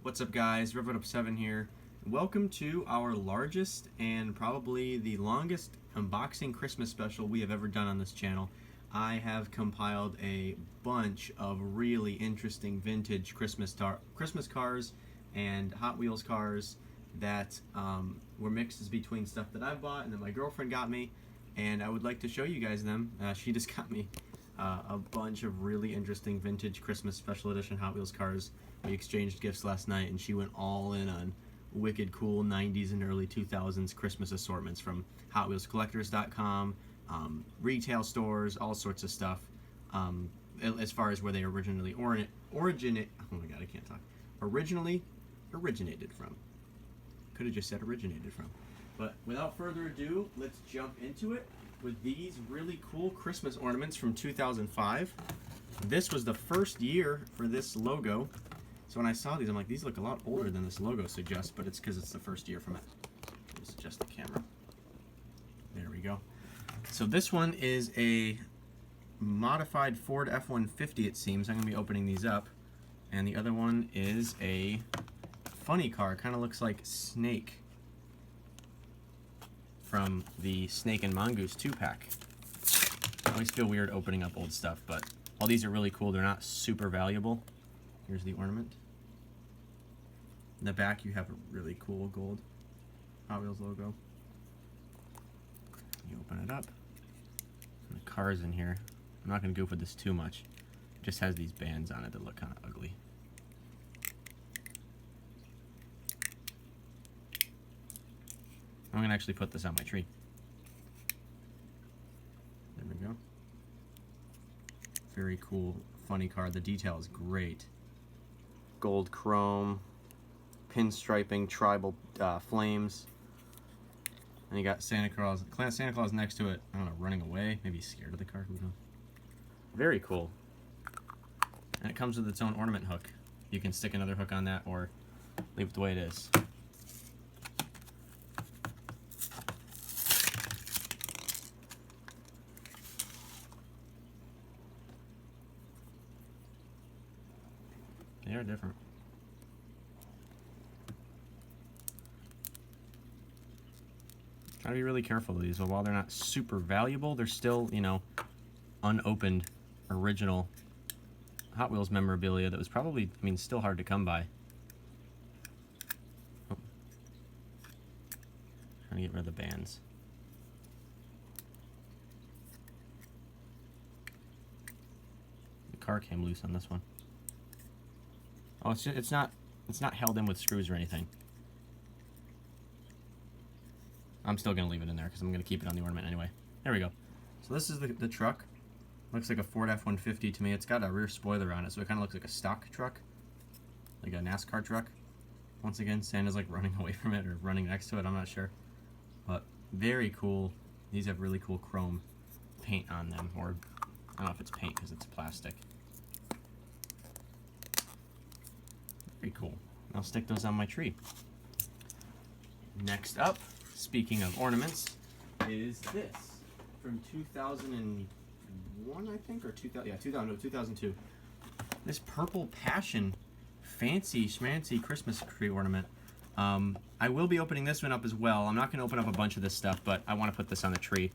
What's up, guys? RevItUp7 here. Welcome to our largest and probably the longest unboxing Christmas special we have ever done on this channel. I have compiled a bunch of really interesting vintage Christmas cars and Hot Wheels cars that were mixes between stuff that I bought and that my girlfriend got me, and I would like to show you guys them. She just got me a bunch of really interesting vintage Christmas special edition Hot Wheels cars. We exchanged gifts last night, and she went all in on wicked cool 90s and early 2000s Christmas assortments from HotWheelsCollectors.com, retail stores, all sorts of stuff. As far as where they originally originated from. Could have just said originated from. But without further ado, let's jump into it with these really cool Christmas ornaments from 2005. This was the first year for this logo. So when I saw these, I'm like, these look a lot older than this logo suggests, but it's because it's the first year from it. Let's adjust the camera. There we go. So this one is a modified Ford F-150, it seems. I'm going to be opening these up. And the other one is a funny car. Kind of looks like Snake from the Snake and Mongoose 2-pack. I always feel weird opening up old stuff, but all these are really cool. They're not super valuable. Here's the ornament. In the back, you have a really cool gold Hot Wheels logo. You open it up, and the car's in here. I'm not going to goof with this too much. It just has these bands on it that look kind of ugly. I'm going to actually put this on my tree. There we go. Very cool, funny car. The detail is great. Gold chrome, pinstriping, tribal flames, and you got Santa Claus next to it. I don't know, running away. Maybe he's scared of the car. Who knows? Very cool. And it comes with its own ornament hook. You can stick another hook on that or leave it the way it is. They are different. Try to be really careful with these. So while they're not super valuable, they're still, you know, unopened original Hot Wheels memorabilia that was probably, I mean, still hard to come by. Oh. Trying to get rid of the bands. The car came loose on this one. Oh, it's not held in with screws or anything. I'm still going to leave it in there because I'm going to keep it on the ornament anyway. There we go. So this is the truck. Looks like a Ford F-150 to me. It's got a rear spoiler on it, so it kind of looks like a stock truck. Like a NASCAR truck. Once again, Santa's like running away from it or running next to it. I'm not sure. But very cool. These have really cool chrome paint on them. Or I don't know if it's paint because it's plastic. Very cool. I'll stick those on my tree. Next up, speaking of ornaments, is this from 2001, I think, or 2002. This Purple Passion fancy schmancy Christmas tree ornament. I will be opening this one up as well. I'm not going to open up a bunch of this stuff, but I want to put this on the tree.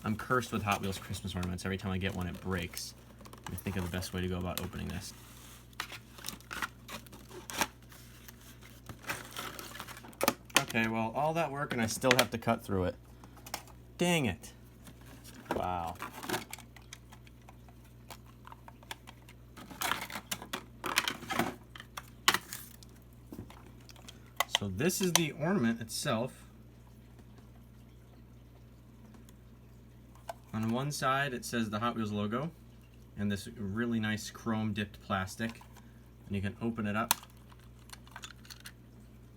I'm cursed with Hot Wheels Christmas ornaments. Every time I get one, it breaks. Let me think of the best way to go about opening this. Okay, well, all that work and I still have to cut through it. Dang it. Wow. So this is the ornament itself. On one side it says the Hot Wheels logo and this really nice chrome dipped plastic. And you can open it up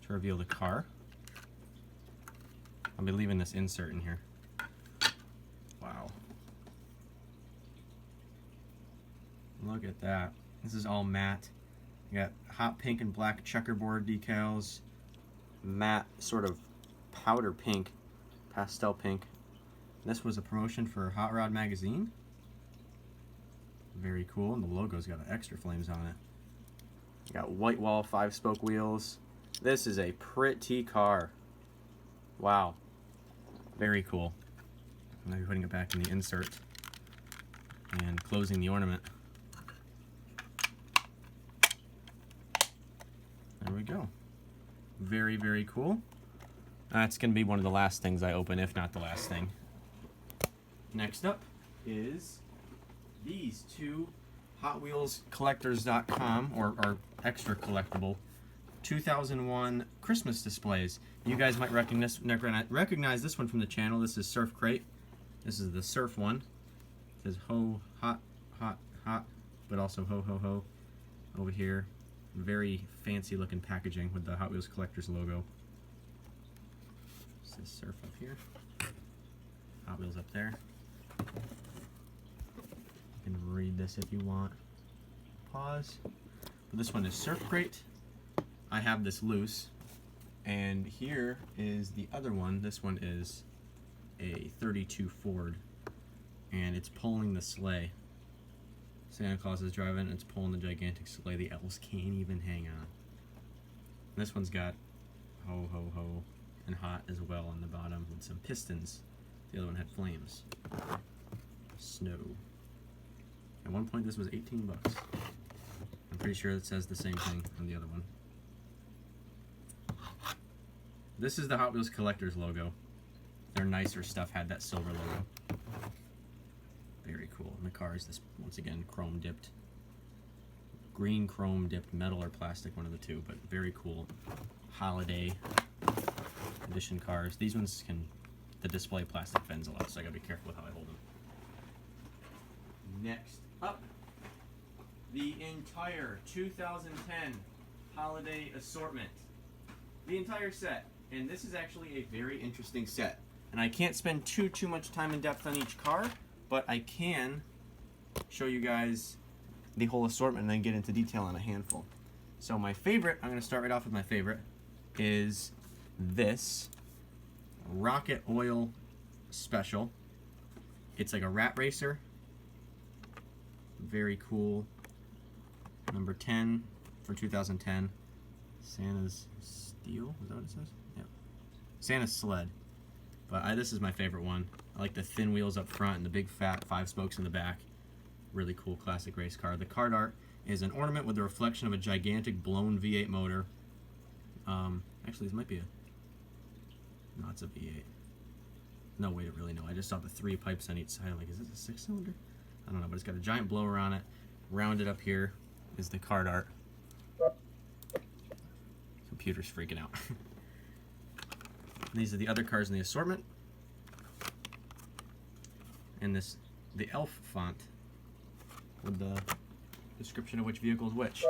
to reveal the car. I'll be leaving this insert in here. Wow. Look at that. This is all matte. You got hot pink and black checkerboard decals. Matte sort of powder pink, pastel pink. This was a promotion for Hot Rod magazine. Very cool, and the logo's got extra flames on it. Got white wall 5-spoke wheels. This is a pretty car. Wow. Very cool. I'm going to be putting it back in the insert and closing the ornament. There we go. Very, very cool. That's going to be one of the last things I open, if not the last thing. Next up is these two Hot Wheels Collectors.com or extra collectible 2001 Christmas displays. You guys might recognize this one from the channel. This is Surf Crate. This is the Surf one. It says ho, hot, hot, hot, but also ho, ho, ho over here. Very fancy looking packaging with the Hot Wheels Collectors logo. It says Surf up here. Hot Wheels up there. You can read this if you want. Pause. But this one is Surf Crate. I have this loose. And here is the other one. This one is a 32 Ford. And it's pulling the sleigh. Santa Claus is driving, it's pulling the gigantic sleigh. The elves can't even hang on. This one's got ho, ho, ho, and hot as well on the bottom with some pistons. The other one had flames. Snow. At one point this was 18 bucks. I'm pretty sure it says the same thing on the other one. This is the Hot Wheels Collectors logo. Their nicer stuff had that silver logo. Very cool. And the car is this, once again, chrome dipped. Green chrome dipped metal or plastic, one of the two, but very cool holiday edition cars. These ones can, the display plastic bends a lot, so I gotta be careful with how I hold them. Next up, the entire 2010 holiday assortment. The entire set. And this is actually a very interesting set. And I can't spend too much time in depth on each car, but I can show you guys the whole assortment and then get into detail on a handful. So my favorite, I'm going to start right off with my favorite, is this Rocket Oil Special. It's like a rat racer. Very cool. Number 10 for 2010. Santa's Steel, is that what it says? Yeah. Santa's Sled. But this is my favorite one. I like the thin wheels up front and the big fat 5 spokes in the back. Really cool classic race car. The card art is an ornament with the reflection of a gigantic blown V8 motor. Actually, this might be a... No, it's a V8. No way to really know. I just saw the 3 pipes on each side. I'm like, is this a 6-cylinder? I don't know, but it's got a giant blower on it. Rounded up here is the card art. Computer's freaking out. These are the other cars in the assortment. And this, the elf font with the description of which vehicle is which.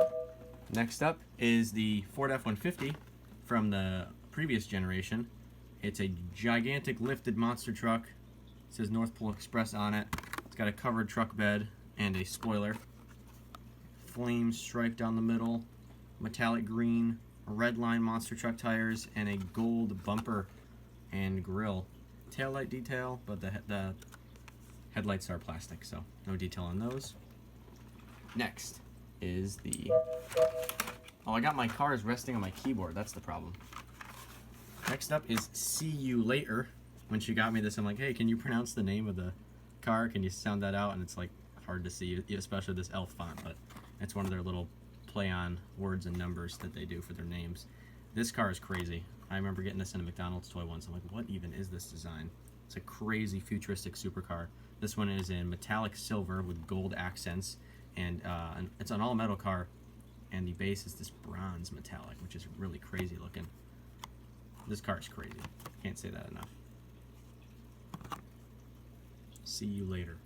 Next up is the Ford F-150 from the previous generation. It's a gigantic lifted monster truck. It says North Pole Express on it. It's got a covered truck bed and a spoiler. Flame stripe down the middle, metallic green, red line monster truck tires, and a gold bumper and grille. Taillight detail, but the headlights are plastic, so no detail on those. Next is the... Oh, I got my cars resting on my keyboard. That's the problem. Next up is See You Later. When she got me this, I'm like, hey, can you pronounce the name of the car? Can you sound that out? And it's like hard to see, especially this elf font, but it's one of their little play on words and numbers that they do for their names. This car is crazy. I remember getting this in a McDonald's toy once. I'm like, what even is this design? It's a crazy futuristic supercar. This one is in metallic silver with gold accents, and it's an all metal car, and the base is this bronze metallic, which is really crazy looking. This car is crazy. Can't say that enough. See You Later.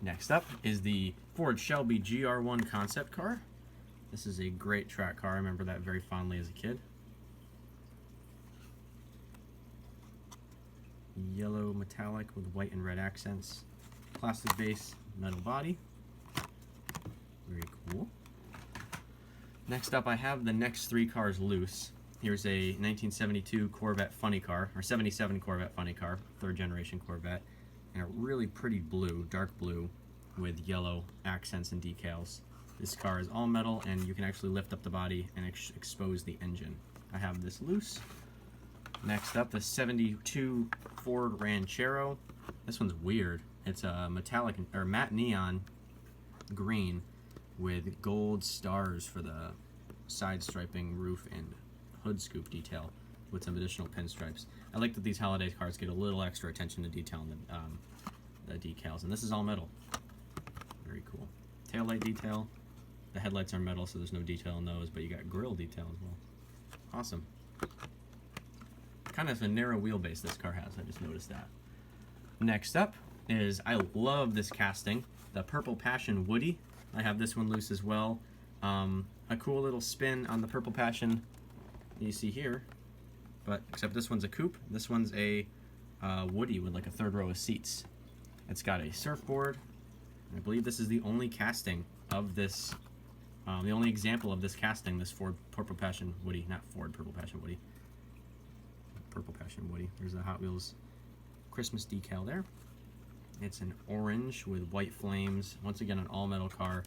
Next up is the Ford Shelby GR1 concept car. This is a great track car. I remember that very fondly as a kid. Yellow metallic with white and red accents. Plastic base, metal body. Very cool. Next up, I have the next 3 cars loose. Here's a 1972 Corvette Funny Car, or 77 Corvette Funny Car, 3rd generation Corvette, and a really pretty blue, dark blue, with yellow accents and decals. This car is all metal, and you can actually lift up the body and expose the engine. I have this loose. Next up, the 72 Ford Ranchero. This one's weird. It's a metallic or matte neon green with gold stars for the side striping, roof, and hood scoop detail with some additional pinstripes. I like that these holiday cars get a little extra attention to detail in the decals, and this is all metal. Very cool. Taillight detail. The headlights are metal, so there's no detail in those, but you got grille detail as well. Awesome. Kind of a narrow wheelbase this car has, I just noticed that. Next up is, I love this casting, the Purple Passion Woody. I have this one loose as well. A cool little spin on the Purple Passion you see here, but except this one's a coupe, this one's a Woody with like a third row of seats. It's got a surfboard. I believe this is the only casting of this, the only example of this casting, this Ford Purple Passion Woody, not Ford Purple Passion Woody. Purple Passion Woody. There's the Hot Wheels Christmas decal there. It's an orange with white flames. Once again, an all-metal car,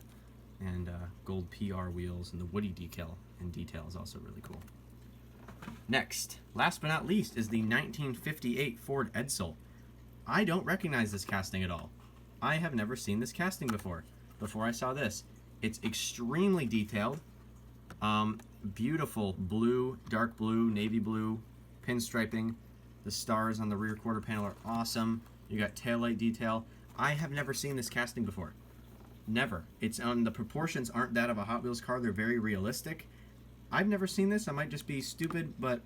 and gold PR wheels, and the Woody decal and detail is also really cool. Next, last but not least, is the 1958 Ford Edsel. I don't recognize this casting at all. I have never seen this casting before I saw this. It's extremely detailed. Beautiful blue, dark blue, navy blue, pinstriping. The stars on the rear quarter panel are awesome. You got taillight detail. I have never seen this casting before. Never. It's the proportions aren't that of a Hot Wheels car. They're very realistic. I've never seen this. I might just be stupid, but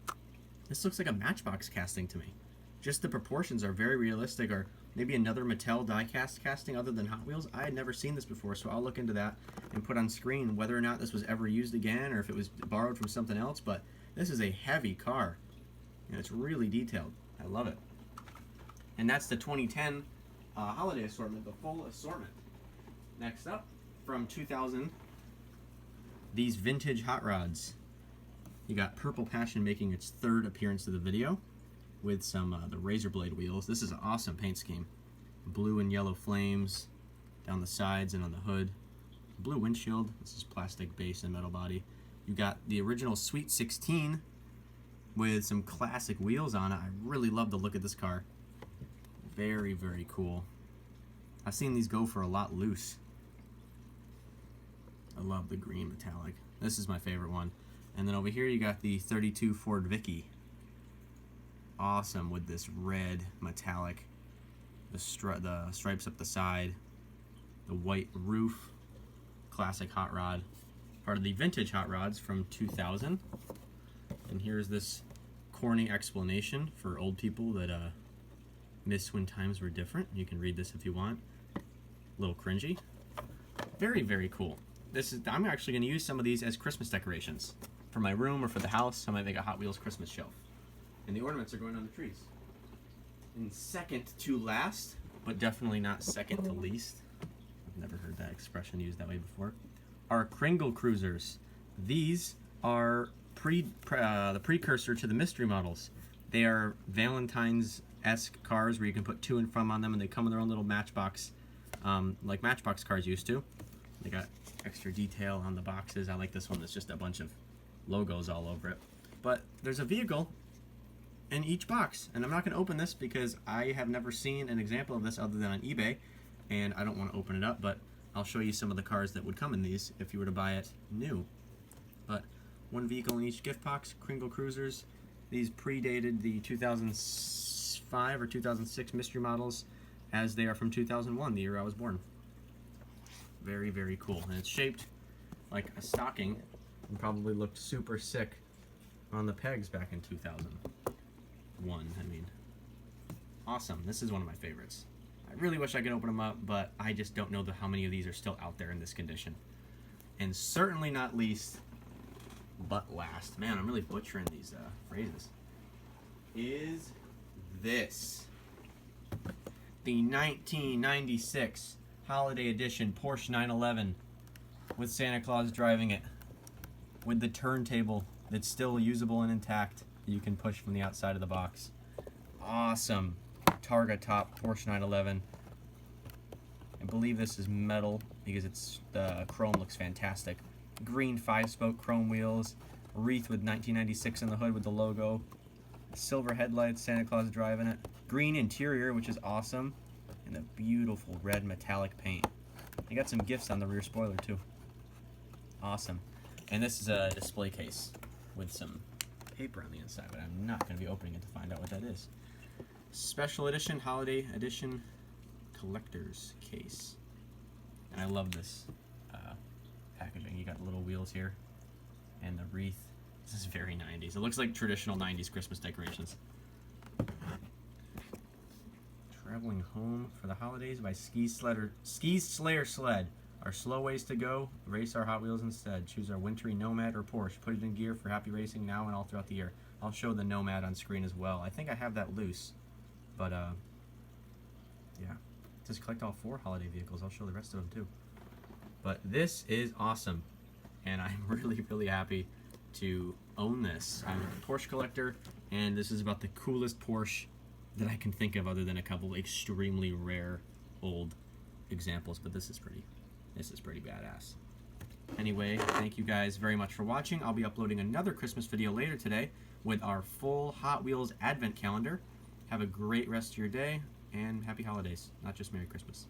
this looks like a Matchbox casting to me. Just the proportions are very realistic, or maybe another Mattel die-cast casting other than Hot Wheels. I had never seen this before, so I'll look into that and put on screen whether or not this was ever used again or if it was borrowed from something else, but this is a heavy car, and it's really detailed. I love it. And that's the 2010 holiday assortment, the full assortment. Next up, from 2000, these vintage hot rods. You got Purple Passion making its third appearance to the video with some the razor blade wheels. This is an awesome paint scheme. Blue and yellow flames down the sides and on the hood. Blue windshield. This is plastic base and metal body. You got the original Sweet 16 with some classic wheels on it. I really love the look of this car. Very, very cool. I've seen these go for a lot loose. I love the green metallic. This is my favorite one. And then over here you got the 32 Ford Vicky. Awesome with this red metallic, the stripes up the side, the white roof, classic hot rod, part of the vintage hot rods from 2000. And here's this corny explanation for old people that miss when times were different. You can read this if you want. A little cringy. Very, very cool. I'm actually going to use some of these as Christmas decorations for my room or for the house. I might make a Hot Wheels Christmas shelf. And the ornaments are going on the trees. And second to last, but definitely not second to least, I've never heard that expression used that way before, are Kringle Cruisers. These are the precursor to the mystery models. They are Valentine's-esque cars where you can put to and from on them, and they come with their own little Matchbox, like Matchbox cars used to. They got extra detail on the boxes. I like this one that's just a bunch of logos all over it. But there's a vehicle in each box, and I'm not going to open this because I have never seen an example of this other than on eBay, and I don't want to open it up, but I'll show you some of the cars that would come in these if you were to buy it new. But one vehicle in each gift box, Kringle Cruisers. These predated the 2005 or 2006 mystery models, as they are from 2001, the year I was born. Very, very cool. And it's shaped like a stocking and probably looked super sick on the pegs back in 2001. I mean, awesome. This is one of my favorites. I really wish I could open them up, but I just don't know how many of these are still out there in this condition. And certainly not least, but last, man, I'm really butchering these phrases, is this. The 1996 Holiday Edition Porsche 911 with Santa Claus driving it, with the turntable that's still usable and intact that you can push from the outside of the box. Awesome Targa top Porsche 911. I believe this is metal because the chrome looks fantastic. Green 5-spoke chrome wheels, wreath with 1996 in the hood with the logo, silver headlights, Santa Claus driving it, green interior, which is awesome, and a beautiful red metallic paint. They got some gifts on the rear spoiler too. Awesome. And this is a display case with some paper on the inside, but I'm not going to be opening it to find out what that is. Special edition, holiday edition collector's case. And I love this packaging. You got little wheels here and the wreath. This is very 90s. It looks like traditional 90s Christmas decorations. Traveling home for the holidays by Skis Slayer Sled. Our slow ways to go, race our Hot Wheels instead. Choose our wintry Nomad or Porsche. Put it in gear for happy racing now and all throughout the year. I'll show the Nomad on screen as well. I think I have that loose, but yeah. Just collect all 4 holiday vehicles. I'll show the rest of them too. But this is awesome, and I'm really, really happy to own this. I'm a Porsche collector, and this is about the coolest Porsche that I can think of, other than a couple extremely rare old examples. But this is pretty badass. Anyway, thank you guys very much for watching. I'll be uploading another Christmas video later today with our full Hot Wheels Advent calendar. Have a great rest of your day, and happy holidays, not just Merry Christmas.